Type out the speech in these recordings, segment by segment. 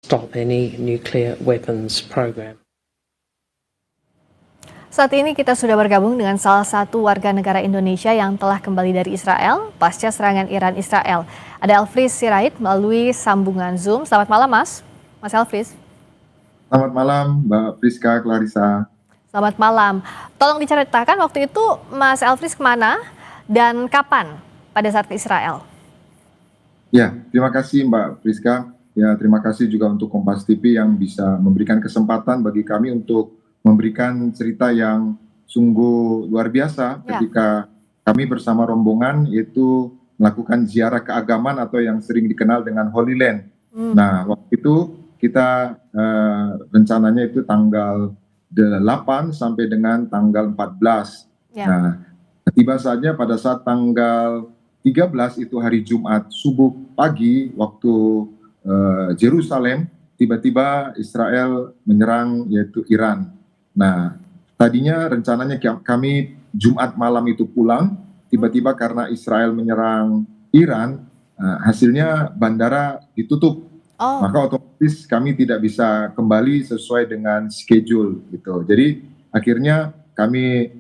stop any nuclear weapons program. Saat ini kita sudah bergabung dengan salah satu warga negara Indonesia yang telah kembali dari Israel pasca serangan Iran Israel. Ada Elfries Sirait melalui sambungan Zoom. Selamat malam Mas Elfries. Selamat malam Mbak Priska Clarissa. Selamat malam. Tolong diceritakan waktu itu Mas Elfries kemana dan kapan pada saat ke Israel? Ya, terima kasih Mbak Priska. Ya, terima kasih juga untuk Kompas TV yang bisa memberikan kesempatan bagi kami untuk memberikan cerita yang sungguh luar biasa ketika kami bersama rombongan yaitu melakukan ziarah keagamaan atau yang sering dikenal dengan Holy Land. Nah, waktu itu kita rencananya itu tanggal 8 sampai dengan tanggal 14. Nah, tiba saja pada saat tanggal 13 itu hari Jumat subuh pagi waktu Yerusalem, tiba-tiba Israel menyerang yaitu Iran. Nah, tadinya rencananya kami Jumat malam itu pulang, tiba-tiba karena Israel menyerang Iran, hasilnya bandara ditutup. Maka otomatis kami tidak bisa kembali sesuai dengan schedule gitu. Jadi akhirnya kami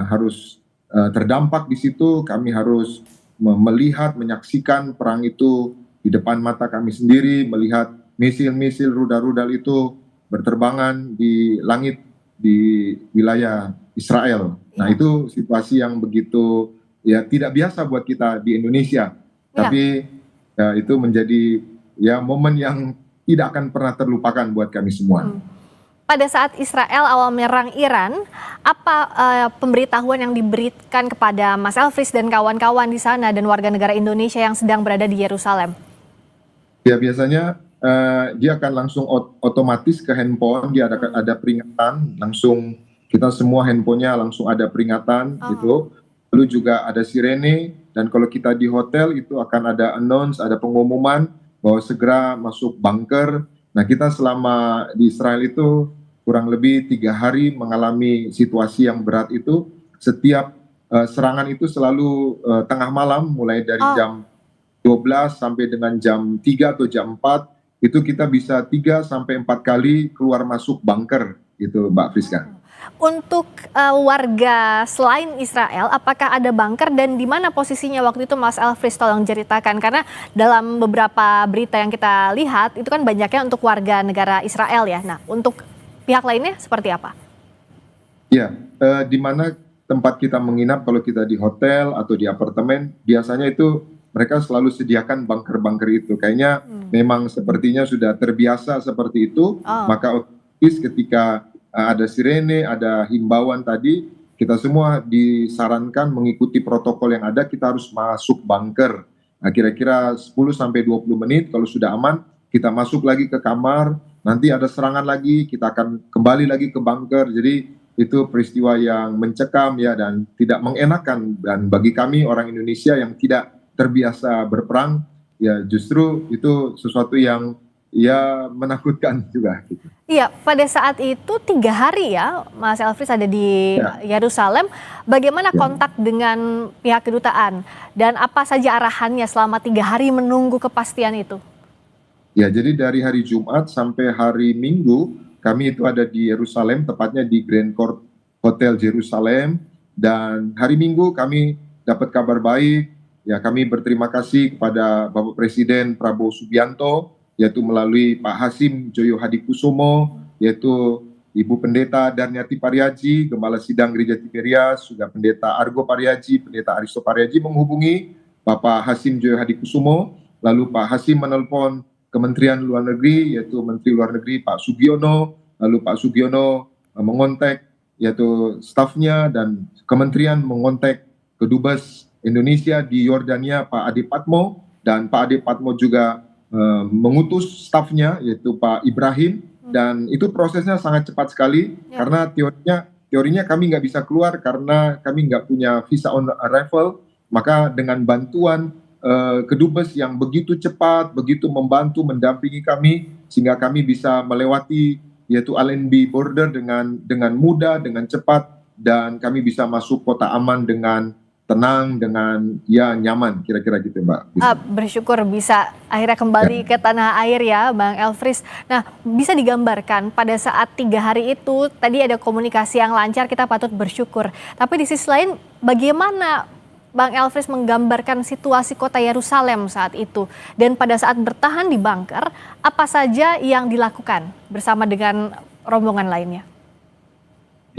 harus terdampak di situ, kami harus melihat, menyaksikan perang itu di depan mata kami sendiri, melihat misil-misil rudal-rudal itu berterbangan di langit di wilayah Israel. Nah, itu situasi yang begitu ya tidak biasa buat kita di Indonesia. Tapi ya, itu menjadi ya momen yang tidak akan pernah terlupakan buat kami semua. Pada saat Israel awal menyerang Iran, apa pemberitahuan yang diberikan kepada Mas Elfries dan kawan-kawan di sana dan warga negara Indonesia yang sedang berada di Yerusalem? Ya, biasanya dia akan langsung otomatis ke handphone, dia ada peringatan, langsung kita semua handphonenya langsung ada peringatan gitu. Lalu juga ada sirene, dan kalau kita di hotel itu akan ada announce, ada pengumuman bahwa segera masuk bunker. Nah, kita selama di Israel itu kurang lebih 3 hari mengalami situasi yang berat itu. Setiap serangan itu selalu tengah malam, mulai dari jam 12 sampai dengan jam 3 atau jam 4, itu kita bisa 3 sampai 4 kali keluar masuk bunker gitu Mbak Friska. Untuk warga selain Israel, apakah ada bunker dan di mana posisinya waktu itu Mas Elfries, tolong ceritakan, karena dalam beberapa berita yang kita lihat itu kan banyaknya untuk warga negara Israel ya. Nah, untuk pihak lainnya seperti apa? Ya, di mana tempat kita menginap kalau kita di hotel atau di apartemen, biasanya itu mereka selalu sediakan bunker-bunker itu. Kayaknya memang sepertinya sudah terbiasa seperti itu, maka otomatis ketika ada sirene, ada himbauan tadi, kita semua disarankan mengikuti protokol yang ada, kita harus masuk bunker. Nah, kira-kira 10-20 menit, kalau sudah aman, kita masuk lagi ke kamar, nanti ada serangan lagi, kita akan kembali lagi ke bunker. Jadi itu peristiwa yang mencekam ya, dan tidak mengenakan, dan bagi kami orang Indonesia yang tidak terbiasa berperang, ya justru itu sesuatu yang ya menakutkan juga gitu. Iya, pada saat itu 3 hari ya Mas Elfries ada di Yerusalem. Bagaimana kontak dengan pihak kedutaan dan apa saja arahannya selama 3 hari menunggu kepastian itu? Ya, jadi dari hari Jumat sampai hari Minggu kami itu ada di Yerusalem, tepatnya di Grand Court Hotel Jerusalem, dan hari Minggu kami dapat kabar baik. Ya, kami berterima kasih kepada Bapak Presiden Prabowo Subianto, yaitu melalui Pak Hasim Joyo Hadikusumo, yaitu Ibu Pendeta Darniati Pariaji, Gembala Sidang Gereja Tiberias, juga Pendeta Argo Pariaji, Pendeta Aristo Pariaji menghubungi Bapak Hasim Joyo Hadikusumo, lalu Pak Hasim menelpon Kementerian Luar Negeri, yaitu Menteri Luar Negeri Pak Sugiono, lalu Pak Sugiono mengontak yaitu stafnya, dan kementerian mengontak Kedubes Indonesia di Yordania Pak Ade Patmo, dan Pak Ade Patmo juga mengutus stafnya yaitu Pak Ibrahim, dan itu prosesnya sangat cepat sekali karena teorinya kami nggak bisa keluar karena kami nggak punya visa on arrival. Maka dengan bantuan Kedubes yang begitu cepat, begitu membantu mendampingi kami sehingga kami bisa melewati yaitu Allenby border dengan mudah, dengan cepat, dan kami bisa masuk kota aman dengan tenang, dengan ya nyaman, kira-kira gitu Mbak. Bersyukur bisa akhirnya kembali ke tanah air ya Bang Elfries. Nah, bisa digambarkan pada saat 3 hari itu tadi ada komunikasi yang lancar, kita patut bersyukur. Tapi di sisi lain bagaimana Bang Elfries menggambarkan situasi kota Yerusalem saat itu? Dan pada saat bertahan di bunker, apa saja yang dilakukan bersama dengan rombongan lainnya?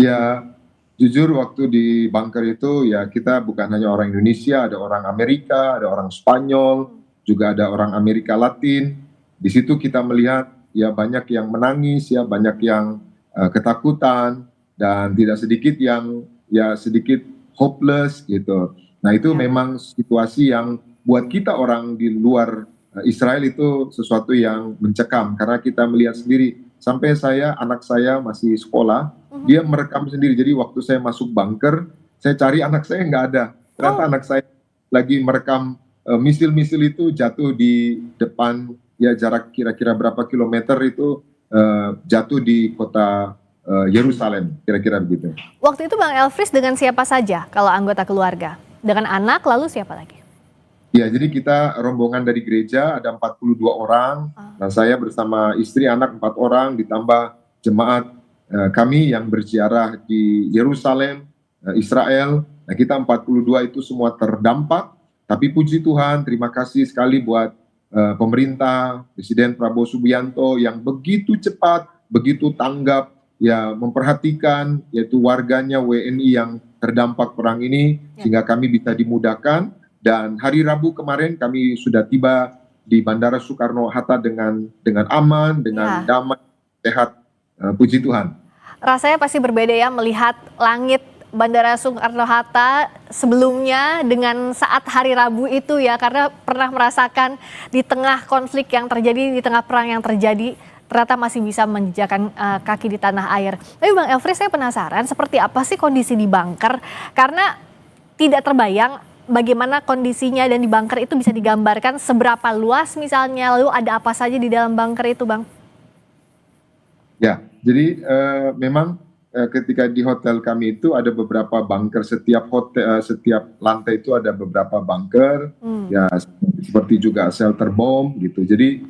Ya, jujur waktu di bunker itu ya kita bukan hanya orang Indonesia, ada orang Amerika, ada orang Spanyol, juga ada orang Amerika Latin. Di situ kita melihat ya banyak yang menangis, ya banyak yang ketakutan, dan tidak sedikit yang ya sedikit hopeless gitu. Nah itu memang situasi yang buat kita orang di luar Israel itu sesuatu yang mencekam, karena kita melihat sendiri. Sampai anak saya masih sekolah, dia merekam sendiri. Jadi waktu saya masuk bunker, saya cari anak saya nggak ada. Ternyata anak saya lagi merekam misil-misil itu jatuh di depan, ya jarak kira-kira berapa kilometer itu jatuh di kota Yerusalem, kira-kira begitu. Waktu itu Bang Elfries dengan siapa saja kalau anggota keluarga? Dengan anak, lalu siapa lagi? Ya, jadi kita rombongan dari gereja ada 42 orang. Nah, saya bersama istri, anak 4 orang, ditambah jemaat kami yang berziarah di Yerusalem, Israel. Nah, kita 42 itu semua terdampak. Tapi puji Tuhan, terima kasih sekali buat pemerintah, Presiden Prabowo Subianto yang begitu cepat, begitu tanggap, ya memperhatikan yaitu warganya WNI yang terdampak perang ini, sehingga kami bisa dimudahkan. Dan hari Rabu kemarin kami sudah tiba di Bandara Soekarno-Hatta dengan aman, dengan damai, sehat, puji Tuhan. Rasanya pasti berbeda ya melihat langit Bandara Soekarno-Hatta sebelumnya dengan saat hari Rabu itu ya, karena pernah merasakan di tengah konflik yang terjadi, di tengah perang yang terjadi, ternyata masih bisa menjejakkan kaki di tanah air. Tapi Bang Elfries, saya penasaran seperti apa sih kondisi di bunker, karena tidak terbayang bagaimana kondisinya, dan di bunker itu bisa digambarkan seberapa luas misalnya, lalu ada apa saja di dalam bunker itu Bang? Ya, jadi memang ketika di hotel kami itu ada beberapa bunker, setiap lantai itu ada beberapa bunker, ya seperti juga shelter bomb gitu. Jadi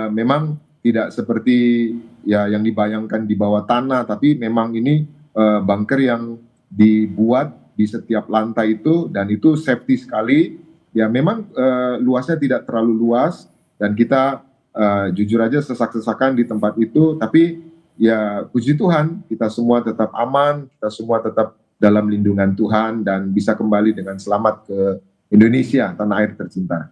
memang tidak seperti ya yang dibayangkan di bawah tanah, tapi memang ini bunker yang dibuat di setiap lantai itu, dan itu safety sekali. Ya memang luasnya tidak terlalu luas, dan kita jujur aja sesak-sesakan di tempat itu, tapi ya puji Tuhan kita semua tetap aman, kita semua tetap dalam lindungan Tuhan, dan bisa kembali dengan selamat ke Indonesia, tanah air tercinta.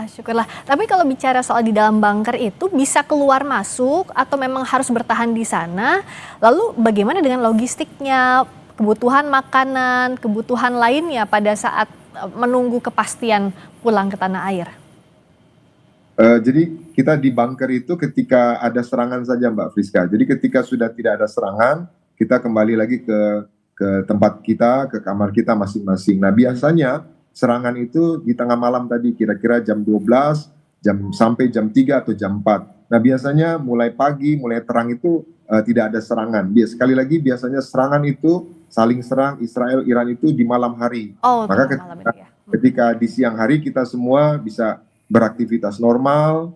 Syukurlah. Tapi kalau bicara soal di dalam bunker itu bisa keluar masuk atau memang harus bertahan di sana? Lalu bagaimana dengan logistiknya, kebutuhan makanan, kebutuhan lainnya pada saat menunggu kepastian pulang ke tanah air? Jadi kita di bunker itu ketika ada serangan saja Mbak Friska. Jadi ketika sudah tidak ada serangan, kita kembali lagi ke tempat kita, ke kamar kita masing-masing. Nah biasanya serangan itu di tengah malam tadi, kira-kira jam 12, sampai jam 3 atau jam 4. Nah biasanya mulai pagi, mulai terang itu tidak ada serangan. Sekali lagi biasanya serangan itu saling serang Israel Iran itu di malam hari. Maka ketika di siang hari kita semua bisa beraktivitas normal.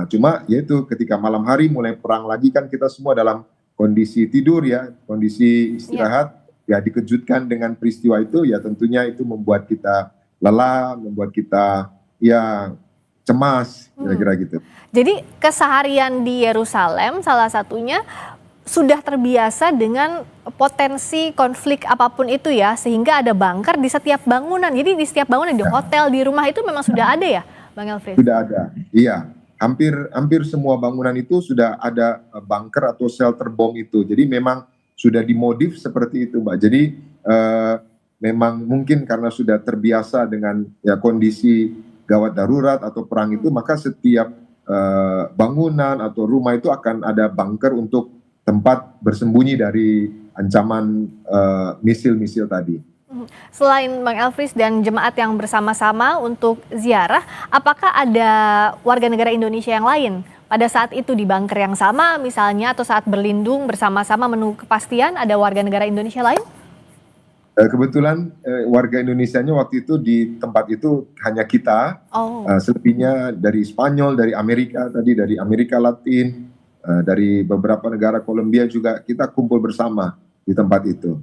Cuma yaitu ketika malam hari mulai perang lagi, kan kita semua dalam kondisi tidur ya, kondisi istirahat. Ya dikejutkan dengan peristiwa itu, ya tentunya itu membuat kita lelah, membuat kita ya cemas, kira-kira gitu. Jadi keseharian di Yerusalem salah satunya sudah terbiasa dengan potensi konflik apapun itu ya, sehingga ada bunker di setiap bangunan. Jadi di setiap bangunan, di hotel, di rumah itu memang sudah ada ya Bang Elfries? Sudah ada, iya. Hampir semua bangunan itu sudah ada bunker atau shelter bomb itu. Jadi memang sudah dimodif seperti itu Mbak. Jadi memang mungkin karena sudah terbiasa dengan ya kondisi gawat darurat atau perang itu, maka setiap bangunan atau rumah itu akan ada bunker untuk tempat bersembunyi dari ancaman misil-misil tadi. Selain Bang Elfries dan jemaat yang bersama-sama untuk ziarah, apakah ada warga negara Indonesia yang lain pada saat itu di bunker yang sama misalnya, atau saat berlindung bersama-sama menunggu kepastian, ada warga negara Indonesia lain? Kebetulan warga Indonesianya waktu itu di tempat itu hanya kita, Oh, selebihnya dari Spanyol, dari Amerika tadi, dari Amerika Latin, dari beberapa negara Kolombia juga kita kumpul bersama di tempat itu.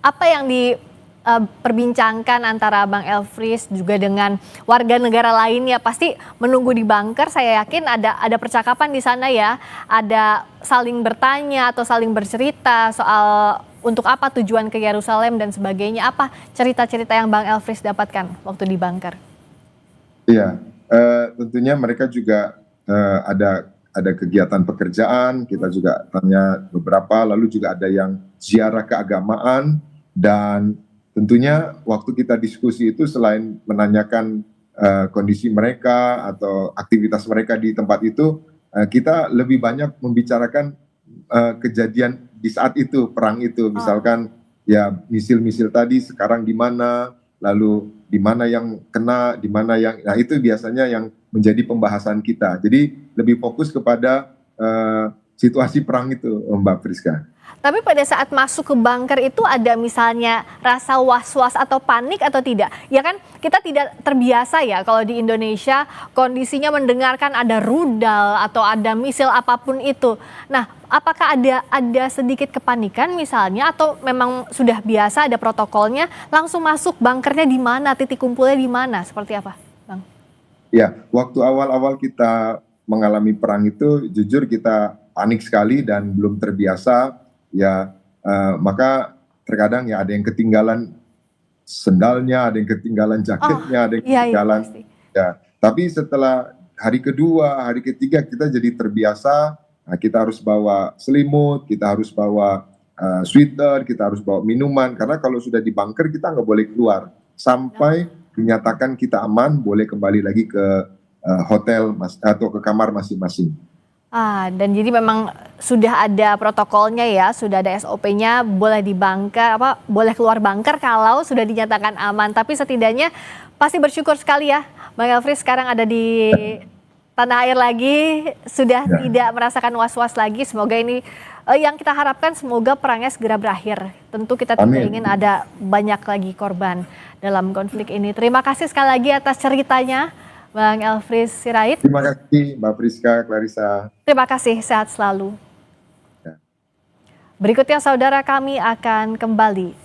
apa yang diperbincangkan antara Bang Elfries juga dengan warga negara lainnya? Pasti menunggu di bunker, saya yakin ada percakapan di sana ya, ada saling bertanya atau saling bercerita soal untuk apa tujuan ke Yerusalem dan sebagainya. Apa cerita-cerita yang Bang Elfries dapatkan waktu di bunker? Iya, tentunya mereka juga ada kegiatan pekerjaan, kita juga tanya beberapa, lalu juga ada yang ziarah keagamaan, dan tentunya waktu kita diskusi itu selain menanyakan kondisi mereka atau aktivitas mereka di tempat itu, kita lebih banyak membicarakan kejadian di saat itu, perang itu, misalkan ya misil-misil tadi sekarang di mana, lalu di mana yang kena, di mana yang, nah itu biasanya yang menjadi pembahasan kita. Jadi lebih fokus kepada situasi perang itu, Mbak Friska. Tapi pada saat masuk ke bunker itu ada misalnya rasa was-was atau panik atau tidak? Ya kan kita tidak terbiasa ya kalau di Indonesia kondisinya mendengarkan ada rudal atau ada misil apapun itu. Nah, apakah ada sedikit kepanikan misalnya atau memang sudah biasa ada protokolnya langsung masuk bunkernya di mana, titik kumpulnya di mana, seperti apa, Bang? Ya, waktu awal-awal kita mengalami perang itu, jujur kita panik sekali dan belum terbiasa. Ya, maka terkadang ya ada yang ketinggalan sendalnya, ada yang ketinggalan jaketnya, ada yang Iya, iya ketinggalan. pasti. Ya, tapi setelah hari kedua, hari ketiga kita jadi terbiasa. Nah, kita harus bawa selimut, kita harus bawa sweater, kita harus bawa minuman. Karena kalau sudah di bunker kita nggak boleh keluar sampai dinyatakan kita aman, boleh kembali lagi ke hotel atau ke kamar masing-masing. Dan jadi memang sudah ada protokolnya ya, sudah ada SOP-nya, boleh di bunker, boleh keluar bunker kalau sudah dinyatakan aman. Tapi setidaknya pasti bersyukur sekali ya, Bang Elfries sekarang ada di tanah air lagi, sudah tidak merasakan was-was lagi. Semoga ini yang kita harapkan, semoga perangnya segera berakhir. Tentu kita tidak ingin ada banyak lagi korban dalam konflik ini. Terima kasih sekali lagi atas ceritanya, Bang Elfries Sirait. Terima kasih Mbak Priska, Clarissa. Terima kasih, sehat selalu. Berikutnya saudara kami akan kembali